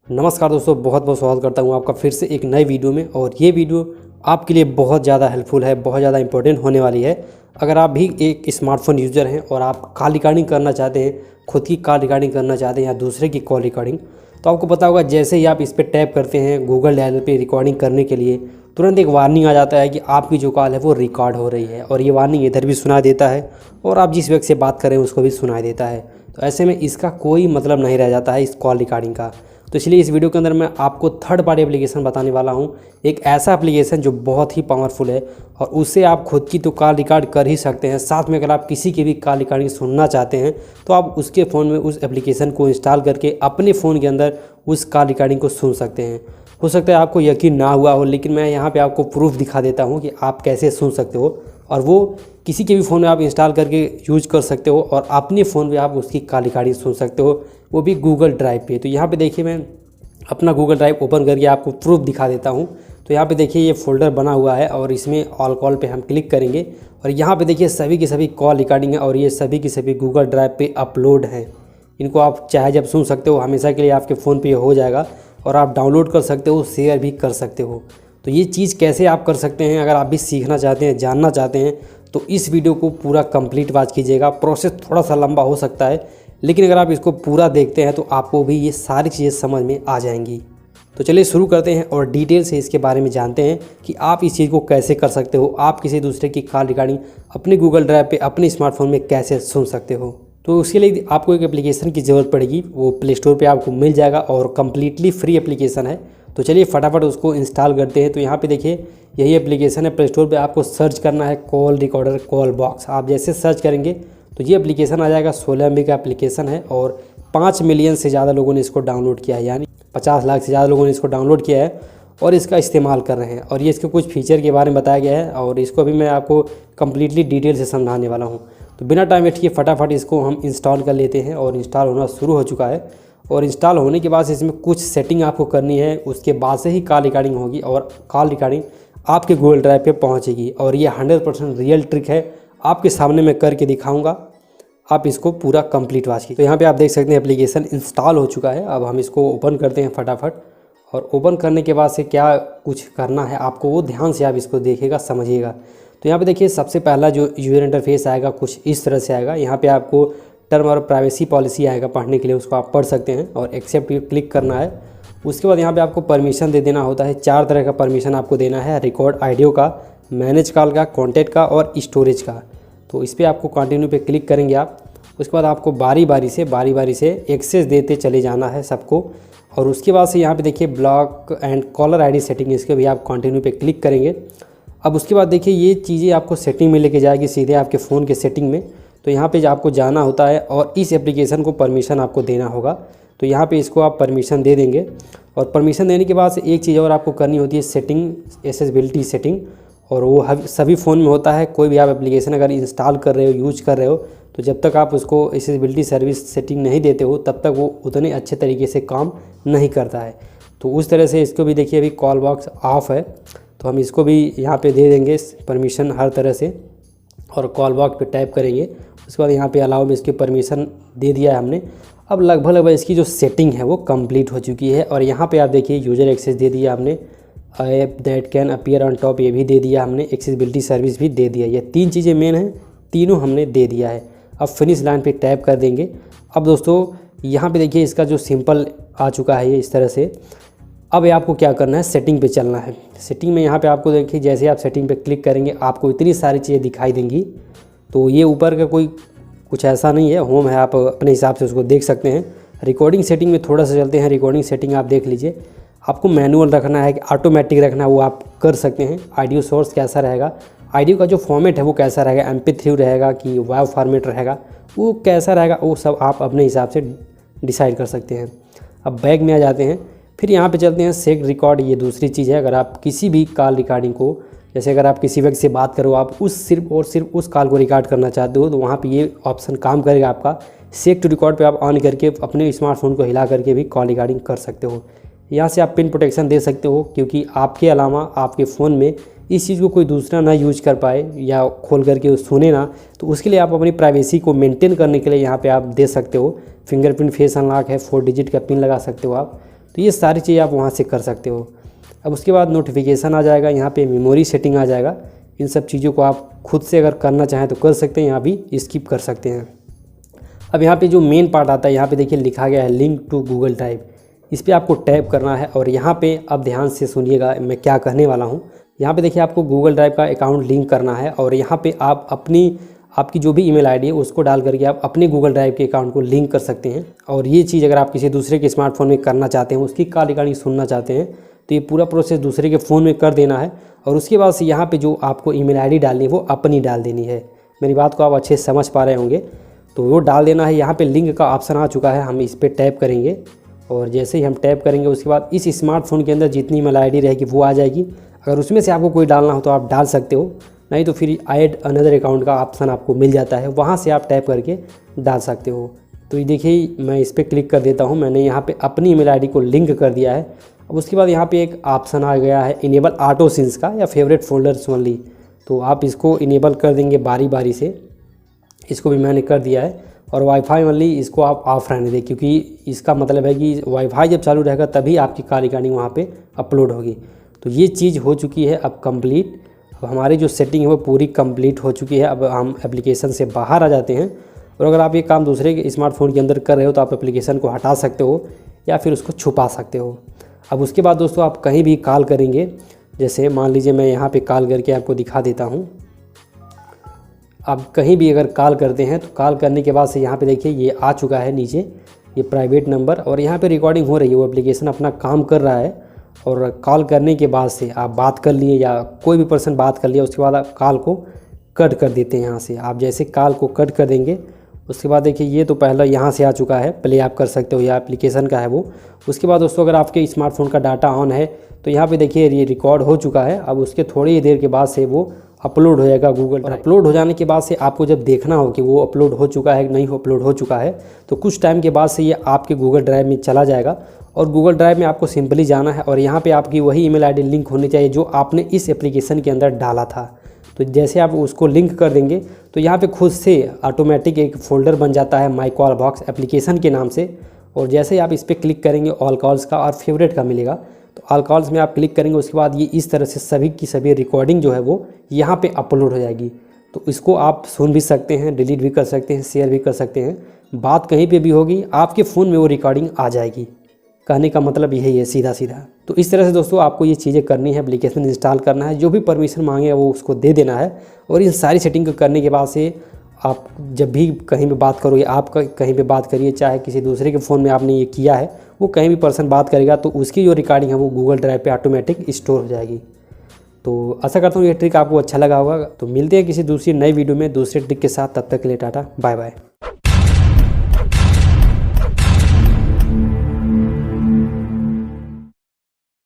नमस्कार दोस्तों, बहुत बहुत स्वागत करता हूँ आपका फिर से एक नए वीडियो में। और ये वीडियो आपके लिए बहुत ज़्यादा हेल्पफुल है, बहुत ज़्यादा इंपॉर्टेंट होने वाली है। अगर आप भी एक स्मार्टफोन यूज़र हैं और आप कॉल रिकॉर्डिंग करना चाहते हैं, खुद की कॉल रिकॉर्डिंग करना चाहते हैं या दूसरे की कॉल रिकॉर्डिंग, तो आपको पता होगा जैसे ही आप इस पर टैप करते हैं गूगल डायलर पे रिकॉर्डिंग करने के लिए, तुरंत एक वार्निंग आ जाता है कि आपकी जो कॉल है वो रिकॉर्ड हो रही है। और ये वार्निंग इधर भी सुनाई देता है और आप जिस व्यक्ति से बात कर रहे हैं उसको भी सुनाई देता है। तो ऐसे में इसका कोई मतलब नहीं रह जाता है इस कॉल रिकॉर्डिंग का। तो इसलिए इस वीडियो के अंदर मैं आपको थर्ड पार्टी एप्लीकेशन बताने वाला हूं, एक ऐसा एप्लीकेशन जो बहुत ही पावरफुल है और उससे आप खुद की तो कॉल रिकॉर्ड कर ही सकते हैं, साथ में अगर आप किसी की भी कॉल रिकॉर्डिंग सुनना चाहते हैं तो आप उसके फ़ोन में उस एप्लीकेशन को इंस्टॉल करके अपने फ़ोन के अंदर उस कॉल रिकॉर्डिंग को सुन सकते हैं। हो सकता है आपको यकीन ना हुआ हो, लेकिन मैं यहाँ पे आपको प्रूफ दिखा देता हूँ कि आप कैसे सुन सकते हो। और वो किसी के भी फ़ोन में आप इंस्टॉल करके यूज कर सकते हो और अपने फ़ोन पे आप उसकी कॉल रिकॉर्डिंग सुन सकते हो, वो भी गूगल ड्राइव पे। तो यहाँ पे देखिए, मैं अपना गूगल ड्राइव ओपन करके आपको प्रूफ दिखा देता हूँ। तो यहाँ पे देखिए ये फ़ोल्डर बना हुआ है और इसमें ऑल कॉल पे हम क्लिक करेंगे और यहाँ पे देखिए सभी की सभी कॉल रिकॉर्डिंग है और ये सभी की सभी गूगल ड्राइव पे अपलोड हैं। इनको आप चाहे जब सुन सकते हो, हमेशा के लिए आपके फ़ोन पे हो जाएगा और आप डाउनलोड कर सकते हो, शेयर भी कर सकते हो। तो ये चीज़ कैसे आप कर सकते हैं, अगर आप भी सीखना चाहते हैं, जानना चाहते हैं, तो इस वीडियो को पूरा कंप्लीट वॉच कीजिएगा। प्रोसेस थोड़ा सा लंबा हो सकता है, लेकिन अगर आप इसको पूरा देखते हैं तो आपको भी ये सारी चीज़ें समझ में आ जाएंगी। तो चलिए शुरू करते हैं और डिटेल से इसके बारे में जानते हैं कि आप इस चीज़ को कैसे कर सकते हो, आप किसी दूसरे की कॉल रिकॉर्डिंग अपने गूगल ड्राइव पे अपने स्मार्टफोन में कैसे सुन सकते हो। तो उसके लिए आपको एक एप्लीकेशन की ज़रूरत पड़ेगी, वो प्ले स्टोर पे आपको मिल जाएगा और कम्प्लीटली फ्री एप्लीकेशन है। तो चलिए फटाफट उसको इंस्टॉल करते हैं। तो यहाँ पे देखिए यही एप्लीकेशन है, प्ले स्टोर पे आपको सर्च करना है कॉल रिकॉर्डर कॉल बॉक्स। आप जैसे सर्च करेंगे तो ये एप्लीकेशन आ जाएगा। 16 MB का एप्लीकेशन है और 5 मिलियन से ज़्यादा लोगों ने इसको डाउनलोड किया है, यानी 50 लाख से ज़्यादा लोगों ने इसको डाउनलोड किया है और इसका इस्तेमाल कर रहे हैं। और ये इसके कुछ फीचर के बारे में बताया गया है और इसको भी मैं आपको कम्प्लीटली डिटेल से समझाने वाला हूँ। तो बिना टाइम वेस्ट किए फटाफट इसको हम इंस्टॉल कर लेते हैं और इंस्टॉल होना शुरू हो चुका है। और इंस्टॉल होने के बाद इसमें कुछ सेटिंग आपको करनी है, उसके बाद से ही कॉल रिकॉर्डिंग होगी और कॉल रिकॉर्डिंग आपके गूगल ड्राइव पे पहुंचेगी। और ये 100% रियल ट्रिक है, आपके सामने मैं करके दिखाऊंगा, आप इसको पूरा कंप्लीट वॉच कीजिए। तो यहाँ पे आप देख सकते हैं एप्लीकेशन इंस्टॉल हो चुका है। अब हम इसको ओपन करते हैं फटाफट। और ओपन करने के बाद से क्या कुछ करना है आपको, वो ध्यान से आप इसको देखिएगा, समझिएगा। तो यहाँ पे देखिए सबसे पहला जो यूज़र इंटरफेस आएगा कुछ इस तरह से आएगा। यहाँ पे आपको टर्म और प्राइवेसी पॉलिसी आएगा, पढ़ने के लिए उसको आप पढ़ सकते हैं और एक्सेप्ट क्लिक करना है। उसके बाद यहाँ पे आपको परमिशन दे देना होता है। 4 तरह का परमिशन आपको देना है, रिकॉर्ड ऑडियो का, मैनेज कॉल का, कॉन्टैक्ट का और स्टोरेज का। तो इस पर आपको कंटिन्यू पे क्लिक करेंगे आप। उसके बाद आपको बारी बारी से एक्सेस देते चले जाना है सबको। और उसके बाद से यहाँ पे देखिए block and caller ID setting, इसके भी आप कंटिन्यू पे क्लिक करेंगे। अब उसके बाद देखिए ये चीज़ें आपको सेटिंग में लेके जाएगी सीधे आपके फ़ोन के सेटिंग में। तो यहाँ पे आपको जाना होता है और इस एप्लीकेशन को परमिशन आपको देना होगा। तो यहाँ पे इसको आप परमिशन दे देंगे और परमिशन देने के बाद से एक चीज़ और आपको करनी होती है, सेटिंग, एक्सेसिबिलिटी सेटिंग। और वो सभी फ़ोन में होता है। कोई भी आप एप्लीकेशन अगर इंस्टॉल कर रहे हो, यूज कर रहे हो, तो जब तक आप उसको एक्सेसिबिलिटी सर्विस सेटिंग नहीं देते हो तब तक वो उतने अच्छे तरीके से काम नहीं करता है। तो उस तरह से इसको भी देखिए अभी कॉल बॉक्स ऑफ है, तो हम इसको भी यहाँ पे दे देंगे परमिशन हर तरह से और कॉल बॉक्स पे टैप करेंगे। उसके बाद यहाँ पे अलाउ में इसकी परमिशन दे दिया है हमने। अब लगभग इसकी जो सेटिंग है वो कंप्लीट हो चुकी है। और यहाँ पे आप देखिए यूज़र एक्सेस दे दिया हमने, app that can appear on top ये भी दे दिया हमने, एक्सेसिबिलिटी सर्विस भी दे दिया। ये 3 चीज़ें मेन हैं, तीनों हमने दे दिया है। अब फिनिश लाइन पे टैप कर देंगे। अब दोस्तों यहाँ पे देखिए इसका जो सिंपल आ चुका है ये इस तरह से। अब आपको क्या करना है, सेटिंग पे चलना है। सेटिंग में यहाँ पे आपको देखिए जैसे आप सेटिंग पे क्लिक करेंगे आपको इतनी सारी चीज़ें दिखाई देंगी। तो ये ऊपर का कोई कुछ ऐसा नहीं है, होम है, आप अपने हिसाब से उसको देख सकते हैं। रिकॉर्डिंग सेटिंग में थोड़ा सा चलते हैं। रिकॉर्डिंग सेटिंग आप देख लीजिए, आपको मैनुअल रखना है कि ऑटोमेटिक रखना है, वो आप कर सकते हैं। ऑडियो सोर्स कैसा रहेगा, ऑडियो का जो फॉर्मेट है वो कैसा रहेगा, MP3 रहेगा कि वाव फॉर्मेट रहेगा, वो कैसा रहेगा, वो सब आप अपने हिसाब से डिसाइड कर सकते हैं। अब बैक में आ जाते हैं, फिर यहाँ पे चलते हैं सेट रिकॉर्ड। ये दूसरी चीज़ है, अगर आप किसी भी कॉल रिकॉर्डिंग को, जैसे अगर आप किसी व्यक्ति से बात करो, आप उस सिर्फ और सिर्फ उस कॉल को रिकॉर्ड करना चाहते हो, तो वहाँ पे ये ऑप्शन काम करेगा आपका। सेट टू रिकॉर्ड पे आप ऑन करके अपने स्मार्टफोन को हिला करके भी कॉल रिकॉर्डिंग कर सकते हो। यहाँ से आप पिन प्रोटेक्शन दे सकते हो, क्योंकि आपके अलावा आपके फ़ोन में इस चीज़ को कोई दूसरा ना यूज कर पाए या खोल करके सुने ना, तो उसके लिए आप अपनी प्राइवेसी को मेंटेन करने के लिए यहाँ पे आप दे सकते हो। फिंगरप्रिंट फेस अनलॉक है, 4 डिजिट का पिन लगा सकते हो आप। तो ये सारी चीज़ आप वहाँ से कर सकते हो। अब उसके बाद नोटिफिकेशन आ जाएगा, यहाँ पे मेमोरी सेटिंग आ जाएगा। इन सब चीज़ों को आप खुद से अगर करना चाहें तो कर सकते हैं, यहाँ भी स्किप कर सकते हैं। अब यहाँ पे जो मेन पार्ट आता है, यहाँ पे देखिए लिखा गया है लिंक टू गूगल ड्राइव। इस पर आपको टैप करना है और यहाँ पे अब ध्यान से सुनिएगा मैं क्या कहने वाला हूँ। यहाँ पे देखिए आपको गूगल ड्राइव का अकाउंट लिंक करना है और यहाँ पे आप आपकी जो भी ईमेल आईडी है उसको डाल करके आप अपने गूगल ड्राइव के अकाउंट को लिंक कर सकते हैं। और ये चीज़ अगर आप किसी दूसरे के स्मार्टफोन में करना चाहते हैं, उसकी कॉल रिकॉर्डिंग सुनना चाहते हैं, तो ये पूरा प्रोसेस दूसरे के फ़ोन में कर देना है। और उसके बाद से यहाँ पे जो आपको ईमेल आईडी डालनी है वो अपनी डाल देनी है। मेरी बात को आप अच्छे से समझ पा रहे होंगे, तो वो डाल देना है। यहाँ पे लिंक का ऑप्शन आ चुका है, हम इस पर टैप करेंगे और जैसे ही हम टैप करेंगे उसके बाद इस स्मार्टफोन के अंदर जितनी ईमेल आईडी रहेगी वो आ जाएगी। अगर उसमें से आपको कोई डालना हो तो आप डाल सकते हो, नहीं तो फिर ऐड अनदर अकाउंट का ऑप्शन आपको मिल जाता है, वहाँ से आप टैप करके डाल सकते हो। तो ये देखिए मैं इस पर क्लिक कर देता हूँ, मैंने यहाँ पे अपनी ईमेल आईडी को लिंक कर दिया है। अब उसके बाद यहाँ पे एक ऑप्शन आ गया है इनेबल ऑटो सिंस का या फेवरेट फोल्डर्स ओनली, तो आप इसको इनेबल कर देंगे बारी बारी से। इसको भी मैंने कर दिया है। और वाईफाई ओनली इसको आप ऑफ रहने दें, क्योंकि इसका मतलब है कि वाईफाई जब चालू रहेगा तभी आपकी कॉल रिकॉर्डिंग वहाँ पे अपलोड होगी। तो ये चीज़ हो चुकी है अब कंप्लीट। अब हमारी जो सेटिंग है वो पूरी कंप्लीट हो चुकी है। अब हम एप्लीकेशन से बाहर आ जाते हैं और अगर आप ये काम दूसरे के स्मार्टफोन के अंदर कर रहे हो तो आप एप्लीकेशन को हटा सकते हो या फिर उसको छुपा सकते हो। अब उसके बाद दोस्तों आप कहीं भी कॉल करेंगे, जैसे मान लीजिए मैं यहाँ पे कॉल करके आपको दिखा देता हूँ। आप कहीं भी अगर कॉल करते हैं तो कॉल करने के बाद से यहाँ पे देखिए ये आ चुका है नीचे ये प्राइवेट नंबर, और यहाँ पे रिकॉर्डिंग हो रही है, वो एप्लीकेशन अपना काम कर रहा है। और कॉल करने के बाद से आप बात कर लिए या कोई भी पर्सन बात कर लिया, उसके बाद आप कॉल को कट कर देते हैं। यहाँ से आप जैसे कॉल को कट कर देंगे उसके बाद देखिए ये तो पहले यहाँ से आ चुका है, प्ले आप कर सकते हो, या एप्लीकेशन का है वो। उसके बाद दोस्तों अगर आपके स्मार्टफोन का डाटा ऑन है तो यहाँ पे देखिए ये रिकॉर्ड हो चुका है। अब उसके थोड़ी ही देर के बाद से वो अपलोड हो जाएगा गूगल ड्राइव। अपलोड हो जाने के बाद से आपको जब देखना हो कि वो अपलोड हो चुका है नहीं अपलोड हो चुका है, तो कुछ टाइम के बाद से ये आपके गूगल ड्राइव में चला जाएगा। और गूगल ड्राइव में आपको सिंपली जाना है और यहाँ पे आपकी वही ईमेल आईडी लिंक होनी चाहिए जो आपने इस एप्लीकेशन के अंदर डाला था। तो जैसे आप उसको लिंक कर देंगे तो यहाँ पे खुद से ऑटोमेटिक एक फ़ोल्डर बन जाता है माई कॉल बॉक्स एप्लीकेशन के नाम से। और जैसे ही आप इस पर क्लिक करेंगे ऑल कॉल्स का और फेवरेट का मिलेगा, तो ऑल कॉल्स में आप क्लिक करेंगे, उसके बाद ये इस तरह से सभी की सभी रिकॉर्डिंग जो है वो यहाँ पे अपलोड हो जाएगी। तो इसको आप सुन भी सकते हैं, डिलीट भी कर सकते हैं, शेयर भी कर सकते हैं, बात कहीं पे भी होगी आपके फ़ोन में वो रिकॉर्डिंग आ जाएगी। कहने का मतलब यही है सीधा सीधा। तो इस तरह से दोस्तों आपको ये चीज़ें करनी है, एप्लीकेशन इंस्टॉल करना है, जो भी परमिशन मांगे वो उसको दे देना है। और इन सारी सेटिंग को करने के बाद से आप जब भी कहीं पे बात करोगे, आप कहीं पे बात करिए, चाहे किसी दूसरे के फ़ोन में आपने ये किया है, वो कहीं भी पर्सन बात करेगा तो उसकी जो रिकॉर्डिंग है वो गूगल ड्राइव पे ऑटोमेटिक स्टोर हो जाएगी। तो आशा करता हूँ ये ट्रिक आपको अच्छा लगा होगा। तो मिलते हैं किसी दूसरी नई वीडियो में दूसरे ट्रिक के साथ, तब तक के लिए टाटा बाय बाय।